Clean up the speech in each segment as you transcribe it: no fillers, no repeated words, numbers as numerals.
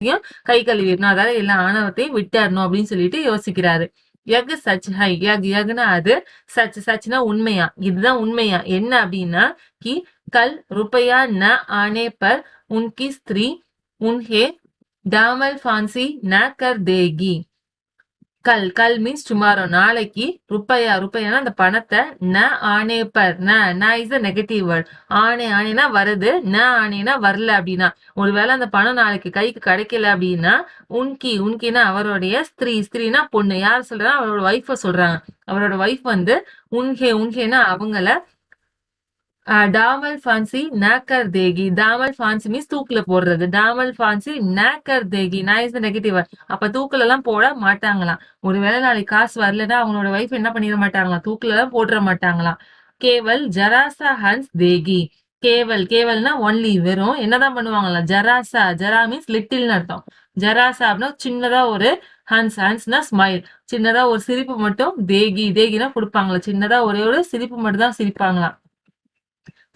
கை கழுவிடணும், அதாவது எல்லா ஆணவத்தையும் விட்டுறணும் அப்படின்னு சொல்லிட்டு யோசிக்கிறாரு. யக் சச் ஹை, யக்னா அது, சச்னா உண்மையா, இதுதான் உண்மையா என்ன அப்படின்னா, கி கல் रुपया न आने पर उनकी स्त्री उन्हें दामल फांसी न कर देगी. கல் கல் மீன்ஸ் டுமாரோ, நாளைக்கு, ருப்பையா அந்த பணத்தை, ந ஆனே பர், ந இஸ் த நெகட்டிவ் வேர்ட், ஆனேனா வருது, ந ஆனேனா வரல அப்படின்னா, ஒருவேளை அந்த பணம் நாளைக்கு கைக்கு கிடைக்கல அப்படின்னா, உன்கினா அவருடைய ஸ்திரீனா பொண்ணு, யார் சொல்றா, அவரோட ஒய்ஃப சொல்றாங்க. அவரோட ஒய்ஃப் வந்து உன்கேனா அவங்கள, டாமல் ஃபான்சி நாக்கர் தேகி, தாமல் ஃபான்சி மீன்ஸ் தூக்குல போடுறது, டாமல் ஃபான்சி நாக்கர் தேகி, நான் இஸ் நெகட்டிவ். அப்ப தூக்குல எல்லாம் போட மாட்டாங்களாம். ஒருவேளை நாளைக்கு காசு வரலன்னா அவங்களோட ஒய்ஃப் என்ன பண்ணிட மாட்டாங்களாம், தூக்குல எல்லாம் போட்டுற மாட்டாங்களாம். கேவல் ஜராசா ஹன்ஸ் தேகி, கேவல்னா ஒன்லி, வெறும் என்னதான் பண்ணுவாங்களாம், ஜரா மீன்ஸ் லிட்டில்னு அர்த்தம். ஜராசா அப்படின்னா சின்னதா ஒரு, ஹன்ஸ்னா ஸ்மைல், சின்னதா ஒரு சிரிப்பு மட்டும், தேகினா கொடுப்பாங்களா, சின்னதா ஒரே ஒரு சிரிப்பு மட்டும் தான் சிரிப்பாங்களாம்.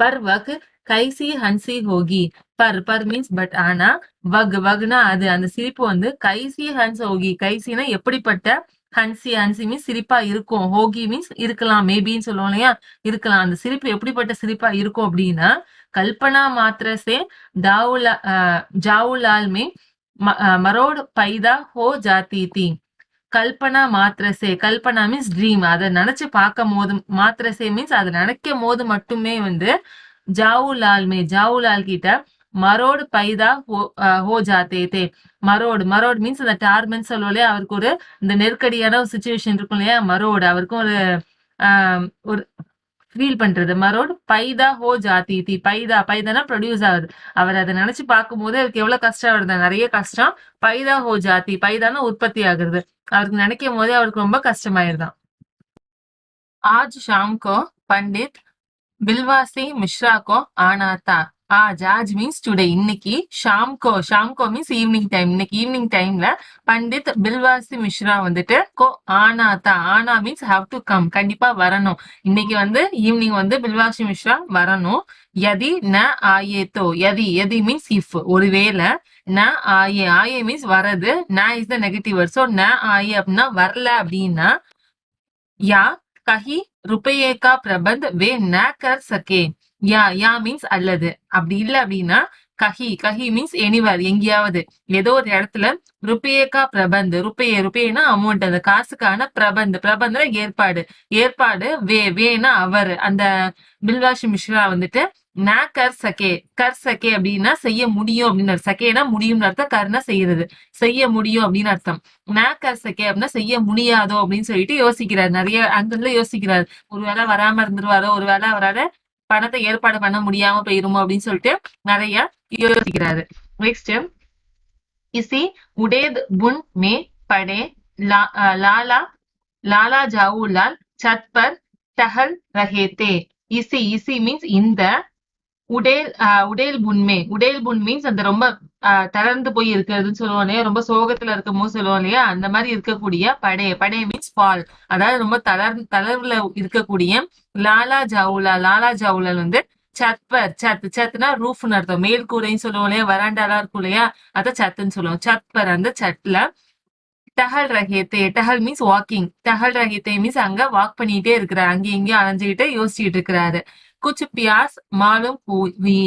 पर वक கைசி ஹன்சி ஹோகி, பர் மீன்ஸ் பட், ஆனா வக்னா அது, அந்த சிரிப்பு வந்து கைசி ஹன்ஸ் ஹோகி, கைசினா எப்படிப்பட்ட, ஹன்சி மீன்ஸ் சிரிப்பா இருக்கும், ஹோகி மீன்ஸ் இருக்கலாம், மேபின்னு சொல்லுவோம் இல்லையா, இருக்கலாம். அந்த சிரிப்பு எப்படிப்பட்ட சிரிப்பா இருக்கும் அப்படின்னா, கல்பனா மாத்திரசே ஜாவுலால் மே மரோட் பைதா ஹோ ஜாத்தி தி. கல்பனா மாத்திரசே, கல்பனா மீன்ஸ் ட்ரீம், அதை நினைச்சு பார்க்கும் போது, மாத்திரசே மீன்ஸ் அதை நினைக்கும் போது மட்டுமே வந்து, ஜாவுலால் கிட்ட மரோடு பைதா ஹோ ஜாத்தே தே. மரோடு மீன்ஸ் அந்த டார்மென்ட் சொல்லுவோம் இல்லையா, அவருக்கு ஒரு இந்த நெருக்கடியான ஒரு சுச்சுவேஷன் இருக்கும் இல்லையா, மரோடு அவருக்கும் ஒரு ஃபீல் பண்றது, மரோடு பைதா ஹோ ஜாத்தி தி, பைதானா ப்ரொடியூஸ் ஆகுது. அவர் அதை நினைச்சு பார்க்கும் போது அவருக்கு எவ்வளவு கஷ்டம் வருது, நிறைய கஷ்டம். பைதா ஹோ ஜாத்தி, பைதானா உற்பத்தி ஆகுறது, அவருக்கு நினைக்கும் போதே அவருக்கு ரொம்ப கஷ்டமாயிருதான். ஆஜ் ஷாம் கோ பண்டித் बिलवासी मिश्रा को आना था. आज मीन्स टुडे, இன்னைக்கு, ஷாம்கோ மீன்ஸ் ஈவினிங் டைம், இன்னைக்கு ஈவினிங் டைம்ல பண்டித் பில்வாசி மிஸ்ரா வந்துட்டு ஆனா மீன்ஸ் ஹாவ் டு கம், கண்டிப்பா வரணும். இன்னைக்கு வந்து ஈவினிங் வந்து பில்வாசி மிஸ்ரா வரணும். யதி ந ஆயே தோ, யதி மீன்ஸ் இஃப், ஒருவேளை, ந ஆயே மீன்ஸ் வரது, ந is the negative word, so ந ஆயே அப்படின்னா வரல அப்படின்னா, யா கஹி रुपये का प्रबंध वे न कर सके. யா மீன்ஸ் அல்லது, அப்படி இல்ல அப்படின்னா, கஹி மீன்ஸ் எனிவர், எங்கேயாவது, ஏதோ ஒரு இடத்துல, ருப்பேகா பிரபந்த், ருப்பேனா அமௌண்ட், அந்த காசுக்கான பிரபந்த் ஏற்பாடு வேனா அவர், அந்த பில்வாஷி மிஸ்ரா வந்துட்டு, ந கர் சகே அப்படின்னா செய்ய முடியும் அப்படின்னு, சகேனா முடியும்னு அர்த்தம், கர்னா செய்யறது, செய்ய முடியும் அப்படின்னு அர்த்தம். ந கர் சகே அப்படின்னா செய்ய முடியாதோ அப்படின்னு சொல்லிட்டு யோசிக்கிறார், நிறைய அங்கிருந்து யோசிக்கிறார். ஒருவேளை வராம இருந்துருவாரோ, ஒருவேளை அவரால் பணத்தை ஏற்பாடு பண்ண முடியாம போயிருமோ அப்படின்னு சொல்லிட்டு நிறைய யோசிக்கிறாரு. நெக்ஸ்ட், இசி உடேத் புன் மே படே லாலா ஜாவுலால் சத் பர் டஹல் ரஹே தே. இசி மீன்ஸ் இந்த, உடேல் புன் மீன்ஸ் அந்த ரொம்ப தளர்ந்து போய் இருக்கிறதுன்னு சொல்லுவோம் இல்லையா, ரொம்ப சோகத்துல இருக்கும் போது சொல்லுவோம் இல்லையா, அந்த மாதிரி இருக்கக்கூடிய படே மீன்ஸ் ஃபால், அதாவது ரொம்ப தளர்வுல இருக்கக்கூடிய லாலா ஜாவுலால் வந்து சத்னா ரூஃப்னு அர்த்தம், மேல் கூரைன்னு சொல்லுவோம் இல்லையா, வராண்டாலாம் இருக்கும் இல்லையா, அத சத்துன்னு சொல்லுவோம். சத்பர் அந்த சட்ல, டஹல் மீன்ஸ் வாக்கிங், டஹல் ரஹேத்தே மீன்ஸ் அங்க வாக் பண்ணிட்டே இருக்கிறாரு, அங்கேயும் இங்கேயும் அலைஞ்சுக்கிட்டு யோசிச்சுட்டு இருக்கிறாரு. குச் பியாஸ் மாலும் பூவி,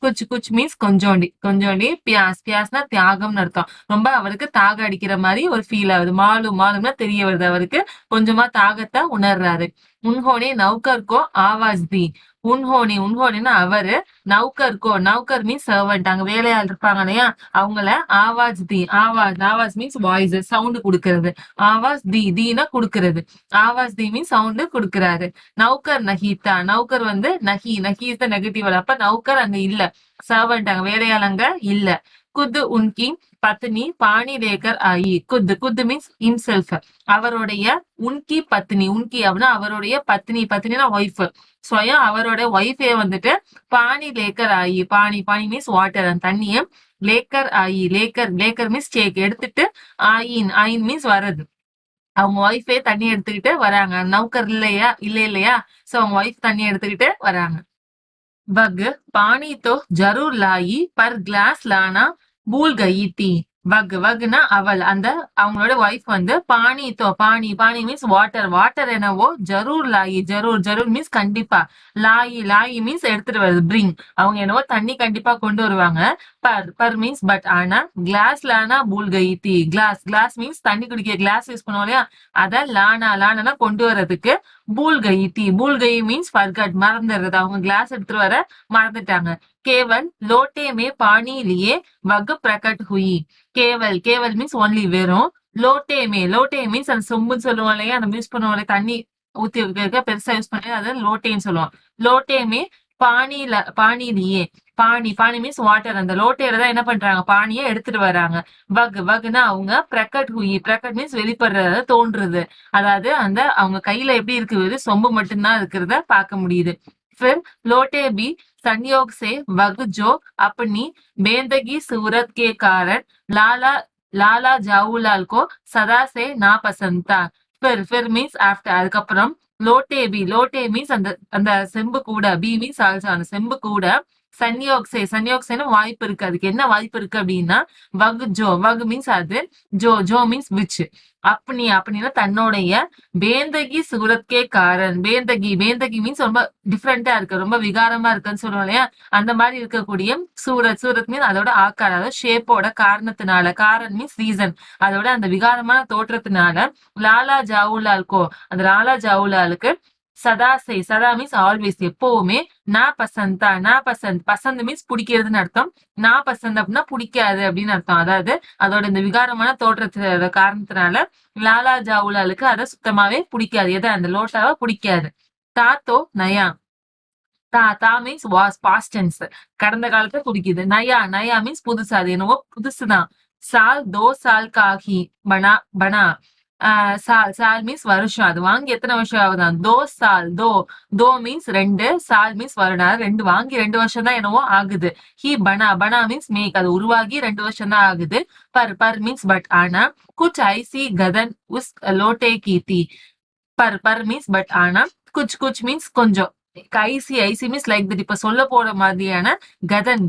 குச் மீன்ஸ் கொஞ்சோண்டி, பியாஸ்னா தியாகம்னு அர்த்தம், ரொம்ப அவருக்கு தாக அடிக்கிற மாதிரி ஒரு ஃபீல் ஆகுது. மாலும்னா தெரிய வருது, அவருக்கு கொஞ்சமா தாகத்தை உணர்றாரு. உன்ஹோனே நௌகர்கோ ஆவாஸ் தி, உன்ஹோனின்னா அவரு, நௌகர் மீன்ஸ் சர்வன்ட், அங்க வேலையாள் இருப்பாங்க இல்லையா, அவங்கள ஆவாஸ் மீன்ஸ் வாய்ஸ், சவுண்ட் கொடுக்கறது, ஆவாஸ் தீனா கொடுக்கறது, ஆவாஸ் தி மீன்ஸ் சவுண்ட் கொடுக்கறாரு. நௌகர் வந்து நஹி இஸ் த நெகட்டிவ், அப்ப நௌகர் அங்க இல்ல, சர்வன்ட் அங்க வேலையாள் அங்க இல்ல. குத் உன்கி பத்னி பாணி லேக்கர் ஆயி, குத் மீன்ஸ் இம்செல்ஃப், அவருடைய உன்கி அப்படின்னா அவருடைய பத்னினா ஒய்ஃப், ஸ்வயம் அவரோட ஒய்ஃபே வந்துட்டு பாணி லேக்கர் ஆயி, பாணி மீன்ஸ் வாட்டர், அந்த தண்ணிய, லேக்கர் ஆயி, லேக்கர் மீன்ஸ் டேக், எடுத்துட்டு, ஆயின் மீன்ஸ் வரது, அவங்க ஒய்ஃபே தண்ணி எடுத்துக்கிட்டு வராங்க, நௌக்கர் இல்லையா, சோ அவங்க ஒய்ஃப் தண்ணி எடுத்துக்கிட்டு வராங்க. बग पानी तो जरूर लाई पर ग्लास लाना भूल गई थी. வகுனா அவள் அந்த அவங்களோட ஒய்ஃப் வந்து பானி பானி பானி மீன்ஸ் வாட்டர் வாட்டர் என்னவோ ஜரூர் லாயி ஜரூர் ஜரூர் மீன்ஸ் கண்டிப்பா லாயி லாயி மீன்ஸ் எடுத்துட்டு வருது பிரிங் அவங்க என்னவோ தண்ணி கண்டிப்பா கொண்டு வருவாங்க பர் பர் மீன்ஸ் பட் ஆனா கிளாஸ்ல ஆனா பூல் கை தீ கிளாஸ் கிளாஸ் மீன்ஸ் தண்ணி குடிக்க கிளாஸ் யூஸ் பண்ணுவோம் இல்லையா அத லானா கொண்டு வர்றதுக்கு பூல் கை மீன்ஸ் ஃபர்கட் மறந்துடுறது அவங்க கிளாஸ் எடுத்துட்டு வர மறந்துட்டாங்க केवल लोटे में पानी लिए वग प्रकट हुई கேவல் மீன்ஸ் ஒன்லி வெறும் லோட்டே மீன்ஸ் அந்த சொம்புன்னு சொல்லுவோம் இல்லையா நம்ம யூஸ் பண்ணுவோம் இல்லையா தண்ணி ஊத்தி வைக்க பெருசா யூஸ் பண்ணி அது லோட்டேன்னு சொல்லுவோம் லோட்டேமே பானிலேயே பானி மீன்ஸ் வாட்டர் அந்த லோட்டையில தான் என்ன பண்றாங்க பானியை எடுத்துட்டு வராங்க வகுனா அவங்க பிரகட் மீன்ஸ் வெளிப்படுறத தோன்றுறது அதாவது அந்த அவங்க கையில எப்படி இருக்குது சொம்பு மட்டும்தான் இருக்கிறத பார்க்க முடியுது फिर लोटे भी संयोग से वग जो अपनी बेंदगी सूरत के कारण लाला जाऊलाल को सदा से नापसंद था फिर मीन्स आफ्टर அதுக்கப்புறம் லோட்டே மீன்ஸ் அந்த அந்த செம்பு கூட பி மீன்ஸ் ஆல்சோ அந்த செம்பு கூட சன்யோக்சேன்னு வாய்ப்பு இருக்கு அதுக்கு என்ன வாய்ப்பு இருக்கு அப்படின்னா வகு மீன்ஸ் அது ஜோ மீன்ஸ் விச் அப்படின்னா தன்னுடைய பேந்தகி சூரத்கே காரன் பேந்தகி மீன்ஸ் ரொம்ப டிஃப்ரெண்டா இருக்கு ரொம்ப விகாரமா இருக்குன்னு சொல்லுவோம் இல்லையா அந்த மாதிரி இருக்கக்கூடிய சூரத் மீன்ஸ் அதோட ஆக்கார் அதாவது ஷேப்போட காரணத்தினால காரன் மீன்ஸ் ரீசன் அதோட அந்த விகாரமான தோற்றத்தினால லாலா ஜாவுலால்கோ அந்த லாலா ஜாவுலாலுக்கு சதா மீன்ஸ் ஆல்வேஸ் எப்பவுமே பசந்த் மீன்ஸ் பிடிக்கிறதுன்னு அர்த்தம் பசந்த் அப்படின்னா பிடிக்காது அப்படின்னு அர்த்தம் அதாவது அதோட இந்த விகாரமான தோற்றத்தோட காரணத்தினால லாலா ஜாவுலாலுக்கு அதை சுத்தமாவே பிடிக்காது எதை அந்த லோட்டாவை பிடிக்காது தாத்தோ நயா தா மீன்ஸ் வாஸ் பாஸ்ட் டென்ஸ் கடந்த காலத்தை குறிக்குது நயா மீன்ஸ் புதுசு அது என்னவோ புதுசுதான் சால் காகி பனா சால் மீன்ஸ் வருஷம் அது வாங்கி எத்தனை வருஷம் ஆகுதான் தோ மீன்ஸ் 2 சால் மீன்ஸ் வருடம் 2 வாங்கி 2 வருஷம் தான் என்னவோ ஆகுது ஹி பனா மீன்ஸ் மேக் அது உருவாகி 2 வருஷம் தான் ஆகுது பர் மீன்ஸ் பட் ஆனா குச் ஐசி கதன் உஸ் லோட்டே கீதி பர் மீன்ஸ் பட் ஆனா குச் மீன்ஸ் கொஞ்சம் ஐசி மீன்ஸ் லைக் தட் இப்ப சொல்ல போற மாதிரியான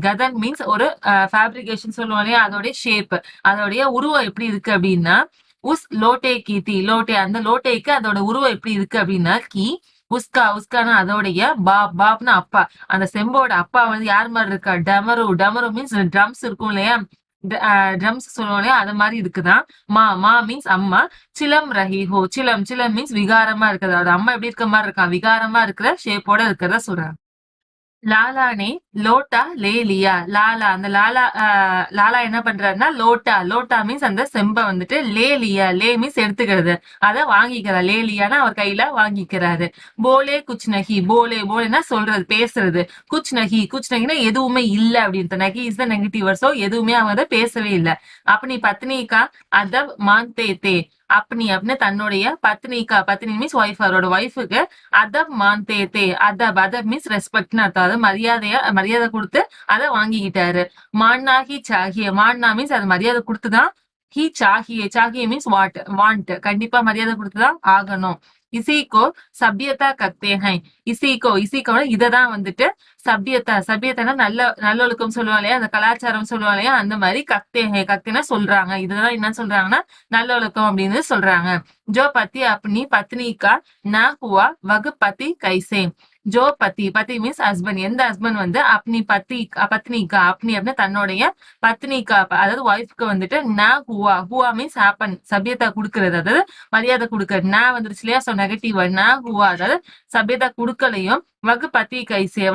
கதன் மீன்ஸ் ஒரு ஃபேப்ரிகேஷன் சொல்லுவோம் இல்லையா அதோடைய ஷேப் அதோடைய உருவம் எப்படி இருக்கு அப்படின்னா உஸ் லோட்டே கீதி லோட்டே அந்த லோட்டேக்கு அதோட உருவம் எப்படி இருக்கு அப்படின்னா உஸ்கானா அதோடைய பாப்னா அப்பா அந்த செம்போட அப்பா வந்து யார் மாதிரி இருக்கா டமரு மீன்ஸ் ட்ரம்ஸ் இருக்கும் இல்லையா ட்ரம்ஸ் சொல்லுவோம் இல்லையா அது மாதிரி இருக்குதான் மா மீன்ஸ் அம்மா சிலம் சிலம் மீன்ஸ் விகாரமா இருக்குது அதோட அம்மா எப்படி இருக்க மாதிரி இருக்கா விகாரமா இருக்கிற ஷேப்போட இருக்கிறத சொல்றாங்க லாலா நே லோட்டா லே லியா அந்த லாலா என்ன பண்றாருன்னா லோட்டா மீன்ஸ் அந்த செம்ப வந்துட்டு லே மீன்ஸ் எடுத்துக்கிறது அதை வாங்கிக்கிறார் லே லியானா அவர் கையில வாங்கிக்கிறாரு போலே குச் நகி போலேனா சொல்றது பேசுறது குச் நகினா எதுவுமே இல்ல அப்படின்ட்டு நகி இஸ் த நெகட்டிவ் வேர்ட் எதுவுமே அவங்க பேசவே இல்லை அப்ப நீ பத்னிகா அத மாந்தே அப்படின்னு தன்னுடைய பத்னி மீன்ஸ் ஒய்ஃப் அவரோட ஒய்ஃபுக்கு அதப் அதப் மீன்ஸ் ரெஸ்பெக்ட்னு அர்த்தம் அதாவது மரியாதை கொடுத்து அதை வாங்கிக்கிட்டாரு மான்னா மீன்ஸ் அது மரியாதை கொடுத்துதான் சாகியே மீன்ஸ் வாண்ட் கண்டிப்பா மரியாதை கொடுத்துதான் ஆகணும் இசிகோ சபியத்தா கத்தே ஹை இசிகோ இததான் வந்துட்டு சபியத்தானா நல்லொழுக்கம் சொல்லுவாங்க இல்லையா அந்த கலாச்சாரம் சொல்லுவாங்க இல்லையா அந்த மாதிரி கத்தேனா சொல்றாங்க இதுதான் என்ன சொல்றாங்கன்னா நல்லொழுக்கம் அப்படின்னு சொல்றாங்க ஜோ பத்தி அப்படி பத்னிகா ந ஹுவா வகு பதி கைசே ஜோ பத்தி மீன்ஸ் ஹஸ்பண்ட் எந்த ஹஸ்பண்ட் வந்து அப்படி பத்னிகா அப்படி அப்படின்னு தன்னுடைய பத்னிகா அதாவது ஒய்ஃப்க்கு வந்துட்டு ந ஹுவா மீன்ஸ் ஹேப்பன் சபியத்தா கொடுக்கறது அதாவது மரியாதை கொடுக்கறது ந வந்துருச்சு இல்லையா சோ நெகட்டிவ் ந ஹுவா அதாவது சபியத்தா கொடுக்கலையும் வகு பத்தி கைசே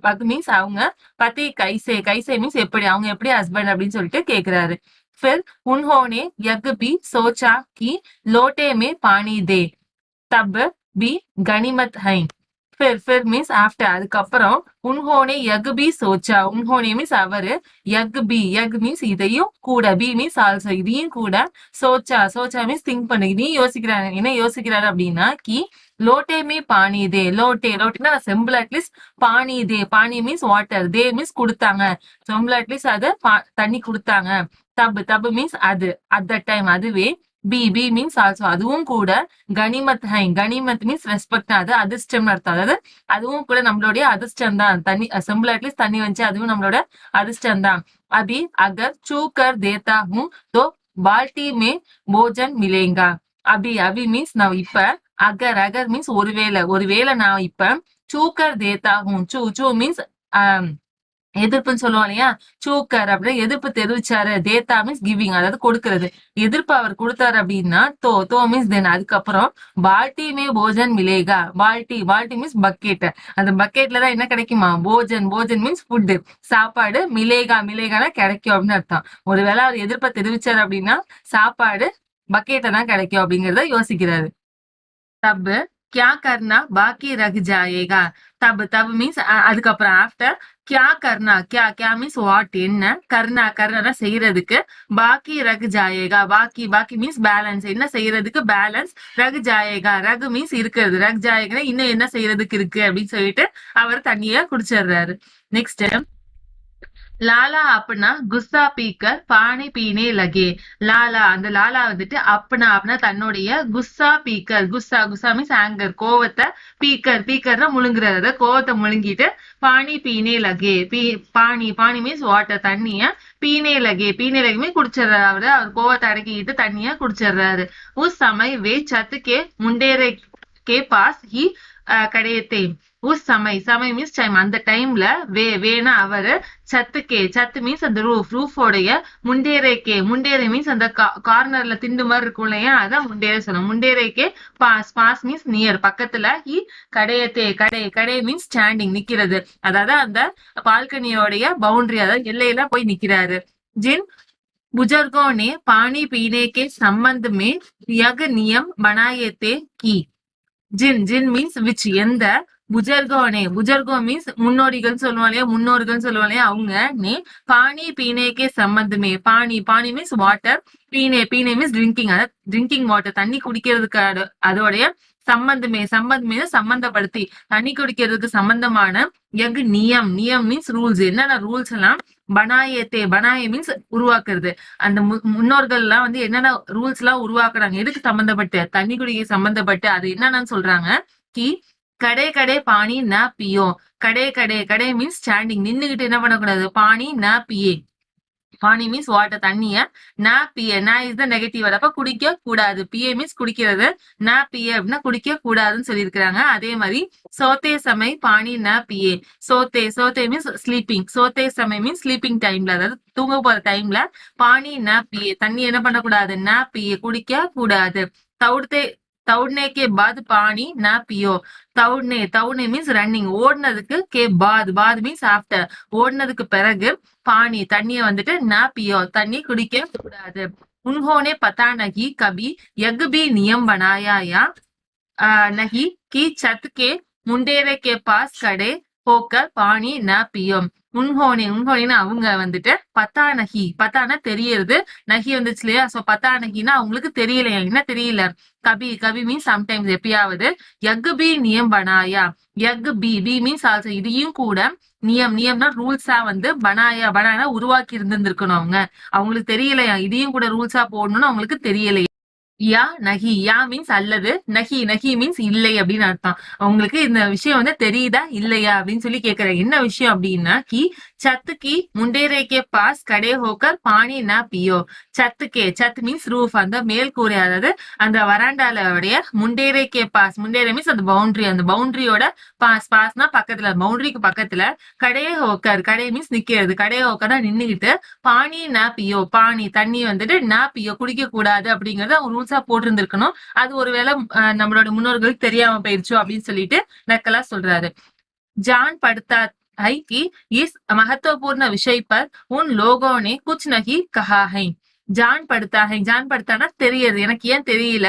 வகு மீன்ஸ் அவங்க பத்தி கைசே மீன்ஸ் எப்படி அவங்க எப்படி ஹஸ்பண்ட் அப்படின்னு சொல்லிட்டு கேக்குறாரு फिर उन्होंने यज्ञ भी सोचा कि लोटे में पानी दे तब भी गनीमत है फिर மீன்ஸ் ஆஃப்டர் அதுக்கப்புறம் உன்ஹோனே யக்பி சோச்சா உன்ஹோனே மீன்ஸ் அவரு யக் மீன்ஸ் இதையும் கூட பி மீன்ஸ் ஆல்சோ இதையும் கூட சோச்சா மீன்ஸ் திங்க் பண்ணு இதையும் யோசிக்கிறாங்க என்ன யோசிக்கிறாரு அப்படின்னா கி லோட்டேமே பானி தே லோட்டேனா செம்பிள் அட்லீஸ்ட் பானி மீன்ஸ் வாட்டர் தே மீன்ஸ் கொடுத்தாங்க செம்பிள் அட்லீஸ்ட் அது தண்ணி கொடுத்தாங்க தப் மீன்ஸ் அது அட் த டைம் அதுவே பி பி மீன்ஸ் ஆல்சோ அதுவும் கூட. கனிமத் ஹை கனிமத் மீன்ஸ் ரெஸ்பெக்ட், அது அதிர்ஷ்டம் அர்த்தம். அதாவது அதுவும் கூட நம்மளுடைய அதிர்ஷ்டம் தான். தண்ணி சிம்பிள் அட்லீஸ்ட் தண்ணி வந்துச்சு அதுவும் நம்மளோட அதிர்ஷ்டம் தான். அபி அகர் சூ கர் தேத்தா ஹூ தோ பால்டி மே போஜன் மிலேங்கா. அபி அபி மீன்ஸ் நான் இப்ப, அகர் அகர் மீன்ஸ் ஒருவேளை ஒருவேளை நான் இப்ப சூக்கர் தேத்தா ஹூ சூ சூ மீன்ஸ் எதிர்ப்புன்னு சொல்லுவோம் இல்லையா, சூக்கர் அப்படின்னு எதிர்ப்பு தெரிவிச்சாரு. தேத்தா மீன்ஸ் கிவிங், அதாவது கொடுக்கறது. எதிர்ப்பு அவர் கொடுத்தாரு அப்படின்னா தோ தோ மீன்ஸ் தென். அதுக்கப்புறம் பால்டி மே போஜன் மிலேகா. Balti Balti means bucket. அந்த பக்கெட்ல தான் என்ன கிடைக்குமா, போஜன். போஜன் மீன்ஸ் ஃபுட்டு, சாப்பாடு. மிலேகா மிலேகானா கிடைக்கும் அப்படின்னு அர்த்தம். ஒருவேளை அவர் எதிர்ப்பை தெரிவிச்சாரு அப்படின்னா சாப்பாடு பக்கெட்ல தான் கிடைக்கும் அப்படிங்கறத யோசிக்கிறாரு. तब क्या करना बाकी रह जाएगा. तब तब மீன்ஸ் அதுக்கப்புறம் ஆஃப்டர். क्या करना क्या क्या மீன்ஸ் வாட் என்ன, கர்னா கர்னா செய்யறதுக்கு, பாக்கி ரகு ஜாயேகா பாக்கி பாக்கி மீன்ஸ் பேலன்ஸ் என்ன செய்யறதுக்கு பேலன்ஸ், ரகு ஜாயேகா ரகு மீன்ஸ் இருக்கிறது, ரகு ஜாயேகா இன்னும் என்ன செய்யறதுக்கு இருக்கு அப்படின்னு சொல்லிட்டு அவர் தண்ணிய குடிச்சிடுறாரு. நெக்ஸ்ட் லாலா அப்பனா குஸ்ஸா பீக்கர் பானி பீனே லகே. லாலா அந்த லாலா வந்துட்டு அப்பனா அப்படின்னா தன்னுடைய khussa beaker, khussa khussa means anchor கோவத்தை, பீக்கர் பீக்கர்னா முழுங்குறது, கோவத்தை முழுங்கிட்டு பானி பீனே லகே. பானி பானி மீன்ஸ் வாட்டர் தண்ணிய, பீனே லகே பீனே லகமே குடிச்சிடுறாரு. அவர் கோவத்தை அடக்கிட்டு தண்ணிய குடிச்சிடுறாரு. உஸ் சமய் வே சத்துக்கே முண்டேரே கே பாஸ் ஹி கடையத்தே. உஸ் சமய் சமய் மீன்ஸ் டைம், அந்த டைம்ல வேணா அவரு சத்துக்கே, சத்து மீன்ஸ் அந்த ரூஃபோடைய, முண்டேரேக்கே முண்டேரே மீன்ஸ் அந்த கார்னர்ல திண்டு மாதிரி இருக்கும் இல்லையா, அதான் முண்டேரே சொல்லணும். முண்டேரேக்கே பாஸ் பாஸ் மீன்ஸ் நியர் பக்கத்துல, ஹி கடையத்தே கடை கடை மீன்ஸ் ஸ்டாண்டிங் நிக்கிறது, அதாவது அந்த பால்கனியோடைய பவுண்டரி அதாவது எல்லையில போய் நிக்கிறாரு. ஜின் बुजुर्गों ने पानी पीने के संबंध में यह नियम बनाए थे कि. ஜின் ஜின் மீன்ஸ் விச் எந்த, புஜர்கோனே புஜர்கோ மீன்ஸ் முன்னோடிகள் சொல்லுவோம் இல்லையா, முன்னோர்கள் சொல்லுவோம் இல்லையா அவங்க, நே பானி பீனேக்கே சம்பந்தமே. பானி பானி மீன்ஸ் வாட்டர், பீனே பீனே மீன்ஸ் ட்ரிங்கிங், அதாவது ட்ரிங்கிங் வாட்டர் தண்ணி குடிக்கிறதுக்கு அதோடைய சம்பந்தமே சம்பந்தமே சம்பந்தப்படுத்தி தண்ணி குடிக்கிறதுக்கு சம்பந்தமான எங்கு நியம், நியம் மீன்ஸ் ரூல்ஸ், என்னென்ன ரூல்ஸ் எல்லாம் பனாயத்தே பனாய மீன்ஸ் உருவாக்குறது. அந்த முன்னோர்கள் எல்லாம் வந்து என்னென்ன ரூல்ஸ் எல்லாம் உருவாக்குறாங்க, எதுக்கு சம்பந்தப்பட்டு, தண்ணி குடிக்க சம்பந்தப்பட்டு, அது என்னன்னு சொல்றாங்க. கி கடை கடை பாணி ந பியோ. கடை கடை கடை மீன்ஸ் ஸ்டாண்டிங், நின்னுகிட்டு என்ன பண்ணக்கூடாது, பாணி ந பியே. பானி மீன்ஸ் வாட்டர் தண்ணிய, ந பிய ந இஸ் த நெகட்டிவ், அப்ப குடிக்க கூடாது. பிஏ மீன்ஸ் குடிக்கிறது, ந பிய அப்படின்னா குடிக்க கூடாதுன்னு சொல்லியிருக்கிறாங்க. அதே மாதிரி சோத்தே சமய பானி ந பியே. சோத்தே சோத்தே மீன்ஸ் ஸ்லீப்பிங், சோத்தே சமய மீன்ஸ் ஸ்லீப்பிங் டைம்ல, அதாவது தூங்க போற டைம்ல பானி ந பியே தண்ணி என்ன பண்ணக்கூடாது, ந பியே குடிக்க கூடாது. தவுடத்தே தவுடனே கே பாத் பானி ந பியோ. தவுடனே தவுடனே மீன்ஸ் ரன்னிங், ஓடுனதுக்கு கே பாத் பாத் மீன்ஸ் ஆஃப்டர், ஓடுனதுக்கு பிறகு பானி தண்ணிய வந்துட்டு ந பியோ தண்ணி குடிக்க கூடாது. உன்ஹோனே பதா நகி கபி யக் பி நியம் பனாயா யா நகி கி சத் கே முண்டேரே கே பாஸ் கடை போக்கர் பானி ந பியோம். உன்ஹோனே உன்ஹோனேன்னு அவங்க வந்துட்டு பத்தா நகி, பத்தானா தெரியறது, நகி வந்துச்சு இல்லையா, சோ பத்தா நகினா அவங்களுக்கு தெரியலையா, என்ன தெரியல, கபி கபி மீன்ஸ் சம்டைம்ஸ் எப்பயாவது, யக் பி நியம் பனாயா யக் பி பி மீன்ஸ் ஆல்சோ இதையும் கூட, நியம் நியம்னா ரூல்ஸா வந்து பனாயா பனாயா உருவாக்கி இருந்திருக்கணும் அவங்க, அவங்களுக்கு தெரியலையா இதையும் கூட ரூல்ஸா போடணும்னு அவங்களுக்கு தெரியலையா. யா நகி யா மீன்ஸ் அல்லது, நகி நகி மீன்ஸ் இல்லை அப்படின்னு அர்த்தம். உங்களுக்கு இந்த விஷயம் வந்து தெரியுதா இல்லையா அப்படின்னு சொல்லி கேக்குறேன். என்ன விஷயம் அப்படின்னா, கி சத்துக்கி முண்டேரேக்கே பாஸ் கடை ஹோக்கர் பானி ந பியோ. சத்துக்கே சத் மீன்ஸ் ரூஃப், அந்த மேல் கூரை, அதாவது அந்த வராண்டாலோடைய, முண்டேரேக்கே பாஸ் முண்டேரே மீன்ஸ் அந்த பவுண்டரி, அந்த பவுண்டரியோட பாஸ் பாஸ்னா பக்கத்துல, பவுண்டரிக்கு பக்கத்துல, கடை ஹோக்கர் கடை மீன்ஸ் நிக்கிறது, கடை ஹோக்கர்னா நின்னுகிட்டு, பானி ந பியோ பானி தண்ணி வந்துட்டு ந பியோ குடிக்க கூடாது அப்படிங்கறது அவங்க ரூல்ஸா போட்டிருந்திருக்கணும். அது ஒருவேளை நம்மளோட முன்னோர்களுக்கு தெரியாம போயிருச்சோ அப்படின்னு சொல்லிட்டு நக்கலா சொல்றாரு. जान पड़ता है कि इस महत्वपूर्ण विषय पर उन लोगों ने कुछ नहीं कहा है. ஜான் படுத்தானா தெரியுது, எனக்கு ஏன் தெரியல,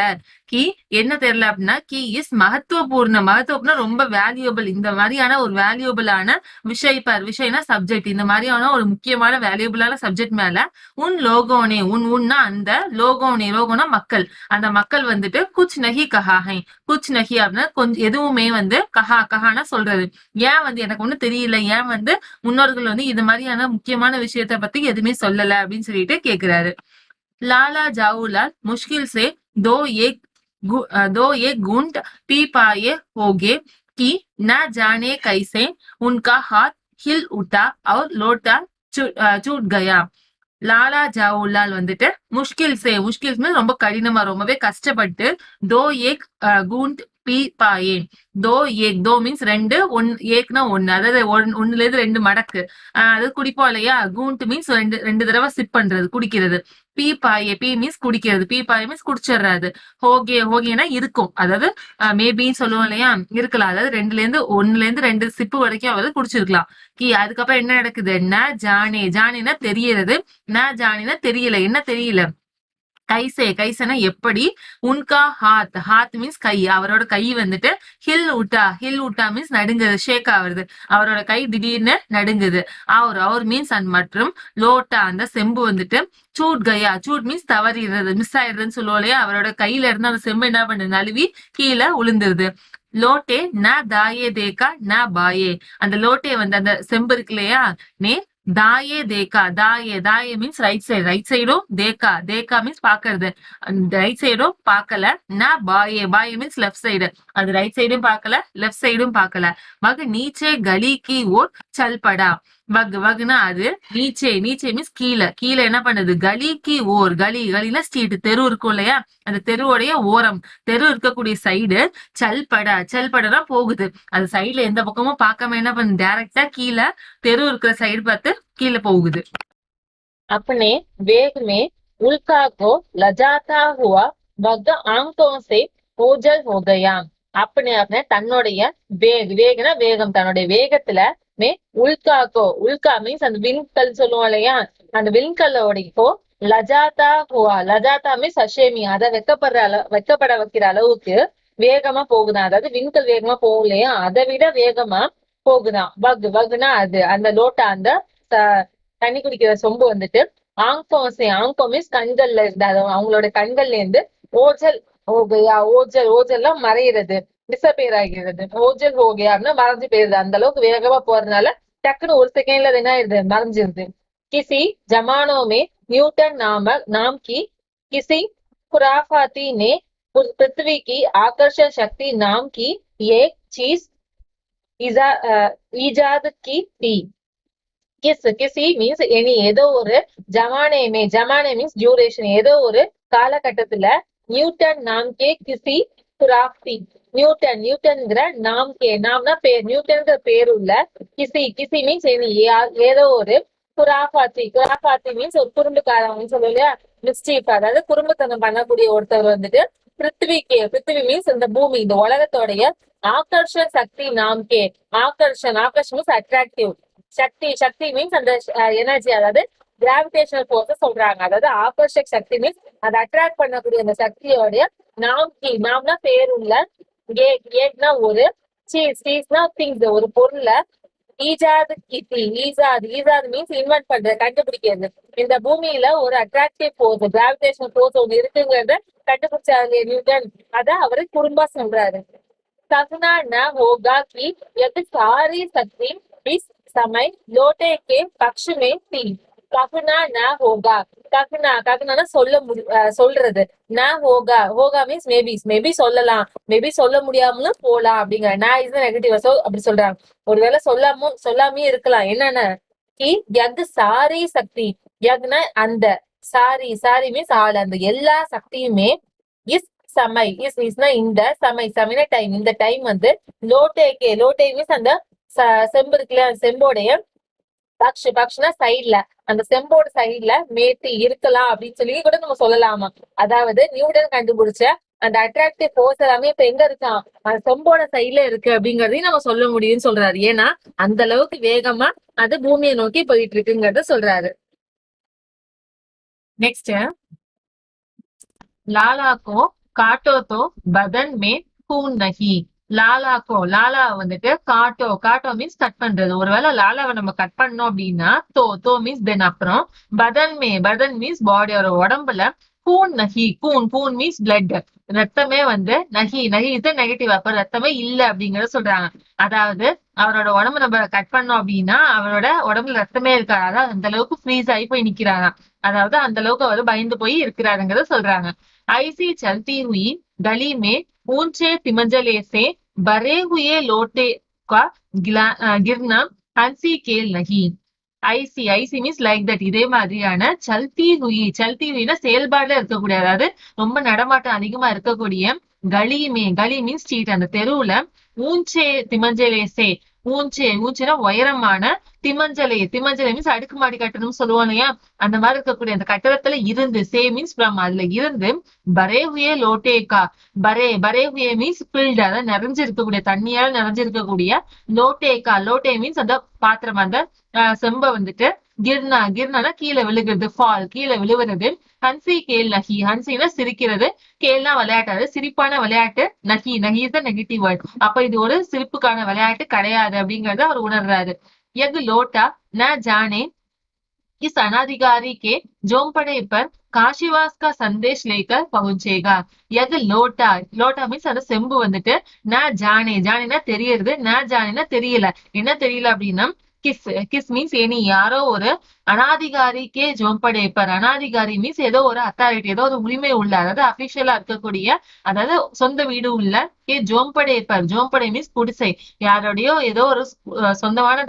கி என்ன தெரியல அப்படின்னா, கி இஸ் மகத்துவபூர்ண, மகத்துவம்னா ரொம்ப வேல்யூபிள், இந்த மாதிரியான ஒரு வேல்யூபிளான விஷய் பர், விஷயம்னா சப்ஜெக்ட், இந்த மாதிரியான ஒரு முக்கியமான வேல்யூபிளான சப்ஜெக்ட் மேல உன் லோகோனே உன்னா அந்த லோகோனே, லோகோனா மக்கள், அந்த மக்கள் வந்துட்டு குச் நகி கஹாஹை, குச் நகி அப்படின்னா கொஞ்சம் எதுவுமே வந்து கஹா கஹானா சொல்றது, ஏன் வந்து எனக்கு ஒண்ணு தெரியல, ஏன் வந்து முன்னோர்கள் வந்து இது மாதிரியான முக்கியமான விஷயத்த பத்தி எதுவுமே சொல்லல அப்படின்னு சொல்லிட்டு கேக்குறாரு. लाला जाऊलाल मुश्किल से दो एक घूंट पी पाए होगे कि न जाने कैसे उनका हाथ हिल उठा और लोटा छूट गया. லாலா ஜாவுலால் வந்துட்டு முஷ்கில் ரொம்ப கடினமா ரொம்பவே கஷ்டப்பட்டு தோ ஏக் கூண்ட் பி பாயே தோ ஏக் தோ மீன்ஸ் ரெண்டு ஏக்னா ஒன்னு அதாவது ஒண்ணுல இருந்து ரெண்டு மடக்கு அதாவது குடிப்போம் இல்லையா கூண்ட் மீன்ஸ் ரெண்டு ரெண்டு தடவை சிப் பண்றது குடிக்கிறது பி பாயே பி மீன்ஸ் குடிக்கிறது பி பாயே மீன்ஸ் குடிச்சிடுறாரு ஹோகேனா இருக்கும் அதாவது மேபின்னு சொல்லுவோம் இல்லையா இருக்கலாம் அதாவது ஒண்ணுல இருந்து ரெண்டு சிப்பு வரைக்கும் அவர் குடிச்சிருக்கலாம் அதுக்கப்புறம் என்ன நடக்குது ஜானேனா தெரியறது ஜானினா தெரியல என்ன தெரியல கைசனா எப்படி உன்கா ஹாத் மீன்ஸ் கை அவரோட கை வந்துட்டு ஹில் உட்டா மீன்ஸ் நடுங்குது ஷேக் ஆகுறது அவரோட கை திடீர்னு நடுங்குது அவர் மீன்ஸ் மற்றும் லோட்டா அந்த செம்பு வந்துட்டு சூட் மீன்ஸ் தவறிடுறது மிஸ் ஆயிடுறதுன்னு சொல்லுவோம் இல்லையா அவரோட கையில இருந்து அந்த செம்பு என்ன பண்ணுது நழுவி கீழே உளுந்துருது லோட்டே ந தாயே தேக்கா ந பாயே அந்த லோட்டே வந்து அந்த செம்பு இருக்கு இல்லையா தாயே தேக்கா தாயே மீன்ஸ் ரைட் சைடும் தேக்கா மீன்ஸ் பாக்குறது ரைட் சைடும் பார்க்கல பாயே மீன்ஸ் லெஃப்ட் சைடு அது ரைட் சைடும் பார்க்கல லெஃப்ட் சைடும் பார்க்கல மக நீச்சே கலி கி ஓர் சல்படா வகுனா அது நீச்சே மீன்ஸ் கீழே என்ன பண்ணுது கலிக்கு கலினா ஸ்ட்ரீட் தெரு இருக்கும் இல்லையா அந்த தெருவோடைய ஓரம் தெரு இருக்கக்கூடிய சைடு சல்படா போகுது அது சைடுல எந்த பக்கமும் பார்க்காம என்ன பண்ணுது டைரக்டா கீழே தெரு இருக்கிற சைடு பார்த்து கீழே போகுது अपने वेग में उल्का को लजाता हुआ वग आंखों से ओझल हो गया अपने தன்னுடைய வேகனா வேகம் தன்னுடைய வேகத்துல உல்கா மீன்ஸ் அந்த விண்கல் சொல்லுவோம் இல்லையா அந்த விண்கல்லோடையோ லஜாத்தா மீன்ஸ் சஷேமி அதை வெக்கப்பட வைக்கிற அளவுக்கு வேகமா போகுதான் அதாவது விண்கல் வேகமா போகும் இல்லையா அதை விட வேகமா போகுதான் வகுனா அது அந்த லோட்டா அந்த தண்ணி குடிக்கிற சொம்பு வந்துட்டு ஆங்கோ மீன்ஸ் கண்கள்ல இருந்து அவங்களோட கண்கள்ல இருந்து ஓஜல்லாம் மறையிறது டிசப்பேர் ஆகிறது ஓஜல் ஹோகே அப்படின்னா மறைஞ்சு போயிருது அந்த அளவுக்கு வேகமா போறதுனால டக்குன்னு ஒரு செகண்ட்ல அது என்ன ஆயிருது மறைஞ்சிருது கிசி ஜமானோமே நியூட்டன் நாம் கி கிசி खुराफाती ने पृथ्वी की आकर्षण शक्ति नाम की एक चीज ईजाद की थी கிசி மீன்ஸ் எனி ஏதோ ஒரு ஜமானே மீன்ஸ் டியூரேஷன் ஏதோ ஒரு காலகட்டத்துல நியூட்டன் நாம்கே கிசி குராஃப்தி நியூட்டன்ங்கிற நாம்னா பேர் நியூட்டன்ங்கிற பேர் உள்ள கிசி மீன்ஸ் எனி ஏதோ ஒரு குராஃபாத்தி மீன்ஸ் ஒரு குறும்புக்காரவங்க சொல்லுவோம் இல்லையா மிஸ்டீஃப் அதாவது குறும்புத்தனம் பண்ணக்கூடிய ஒருத்தர் வந்துட்டு பிருத்திவி மீன்ஸ் இந்த பூமி இந்த உலகத்தோடைய ஆகர்ஷன் சக்தி நாம்கே ஆகர்ஷன் மீன்ஸ் அட்ராக்டிவ் சக்தி மீன்ஸ் அந்த எனர்ஜி அதாவது கிராவிடேஷனல் ஃபோர்ஸ் சொல்றாங்க அதாவது ஆகர்ஷக் சக்தி மீன்ஸ் அதை அட்ராக்ட் பண்ணக்கூடிய அந்த சக்தியோடைய நாம்னா பேருள்ள ஏக்னா ஒரு சீஸ்னா திங்ஸ் ஒரு பொருளை ஈஜாது மீன்ஸ் இன்வென்ட் பண்றது கண்டுபிடிக்கிறது இந்த பூமியில ஒரு அட்ராக்டிவ் ஃபோர்ஸ் கிராவிடேஷனல் ஃபோர்ஸ் ஒண்ணு இருக்குங்கிறத கண்டுபிடிச்சாரு நியூட்டன் அத அவரு குறும்பா சொல்றாரு कहना न होगा कि यदि सारी शक्ति इस समय लोटे के पक्ष में थी कहना न होगा कहना சொல்றது ந ஹோகா மீன்ஸ் மேபி சொல்லலாம் மேபி சொல்ல முடியாமலும் போலாம் அப்படிங்கிற நான் இஸ் நெகட்டிவ் சோ அப்படி சொல்றாங்க ஒருவேளை சொல்லாமே இருக்கலாம் என்னென்ன யக் சாரி சக்தி யக்னா அந்த சாரி மீன்ஸ் ஆள் அந்த எல்லா சக்தியுமே இஸ் சமை இஸ்னா இந்த சமைனா டைம் இந்த டைம் வந்து லோட்டே மீன்ஸ் அந்த செம்பு இருக்குல்ல செம்போடைய பக்ஷனா சைட்ல அந்த செம்போட சைட்ல மேத்தி இருக்கலாம் அப்படின்னு சொல்லி கூட நம்ம சொல்லலாமா அதாவது நியூட்டன் கண்டுபிடிச்ச அந்த அட்ராக்டிவ் ஃபோர்ஸ் எல்லாமே இப்ப எங்க இருக்கான் அந்த செம்போட சைட்ல இருக்கு அப்படிங்கறதையும் நம்ம சொல்ல முடியும்னு சொல்றாரு ஏன்னா அந்த அளவுக்கு வேகமா அது பூமியை நோக்கி போயிட்டு இருக்குங்கிறத சொல்றாரு நெக்ஸ்ட் லாலாக்கோ काटो तो बदन में खून नहीं லாலா வந்துட்டு காட்டோ மீன்ஸ் கட் பண்றது ஒருவேளை லாலாவை நம்ம கட் பண்ணோம் அப்படின்னா தோ மீன்ஸ் தென் அப்புறம் பதன் மீன்ஸ் பாடியோட உடம்புல கூன் நகி, கூன் கூன் மீன்ஸ் பிளட். ரத்தமே வந்து நகி, நகி இது நெகட்டிவ், அப்ப ரத்தமே இல்ல அப்படிங்கறத சொல்றாங்க. அதாவது அவரோட உடம்பு நம்ம கட் பண்ணோம் அப்படின்னா அவரோட உடம்புல ரத்தமே இருக்காது. அதாவது அந்த அளவுக்கு ஃப்ரீஸ் ஆகி போய் நிக்கிறாங்க. அதாவது அந்த அளவுக்கு அவர் பயந்து போய் இருக்கிறாருங்கிறத சொல்றாங்க. ஐசி चलती हुई गली में ऊंचे तिमंजले से भरे हुए लोटे का गिरना हंसी खेल नहीं. I see I see means like that. இதே மாதிரியான சல்தி ஹுயினா செயல்பாடுல இருக்கக்கூடிய, அதாவது ரொம்ப நடமாட்டம் அதிகமா இருக்கக்கூடிய கலியுமே, கலி மீன்ஸ் ஸ்ட்ரீட், அந்த தெருவுல ஊஞ்சே திமஞ்சலேசே, ஊஞ்சேனா உயரமான, திமஞ்சலை மீன்ஸ் அடுக்குமாடி கட்டணம் சொல்லுவோம் இல்லையா, அந்த மாதிரி இருக்கக்கூடிய அந்த கட்டடத்துல இருந்து, சே மீன்ஸ் ஃப்ரம், அதுல இருந்து பரேஹுயே லோட்டேகா, பரேஹுயே மீன்ஸ் பில்டு, அதாவது நிறைஞ்சு இருக்கக்கூடிய, தண்ணியால் நிறைஞ்சிருக்கக்கூடிய லோட்டேகா, லோட்டே மீன்ஸ் அந்த பாத்திரம், அந்த செம்ப வந்துட்டு கிர்னானா கீழே விழுகிறது, ஃபால் கீழே விழுவுறது. ஹன்சி கேல் நகி, ஹன்சினா சிரிக்கிறது, கேல்னா விளையாட்டாது, சிரிப்பான விளையாட்டு, நகி நகி இஸ் த நெகட்டிவ் வேர்ட். அப்ப இது ஒரு சிரிப்புக்கான விளையாட்டு கிடையாது அப்படிங்கறத அவர் உணர்றாரு. எக் லோட்டா ந ஜானே इस अनाधिकारी के झोंपड़े पर काशीवास का संदेश लेकर पहुंचेगा. எது லோட்டா, லோட்டா மீன்ஸ் அந்த செம்பு வந்துட்டு, நான் ஜானேனா தெரியறது, நான் ஜானேனா தெரியல. என்ன தெரியல அப்படின்னா கிஸ், கிஸ் மீன்ஸ் எனி, யாரோ ஒரு அனாதிகாரிக்கே ஜோம்படே பர், அனாதிகாரி மீன்ஸ் ஏதோ ஒரு அத்தாரிட்டி, ஏதோ ஒரு உரிமை உள்ள, அதாவது அபிஷியலா இருக்கக்கூடிய, அதாவது சொந்த வீடு உள்ள, ஜோம்படே பர், ஜோம்படே மீன்ஸ் குடிசை, யாரோடயோ ஏதோ ஒரு சொந்தமான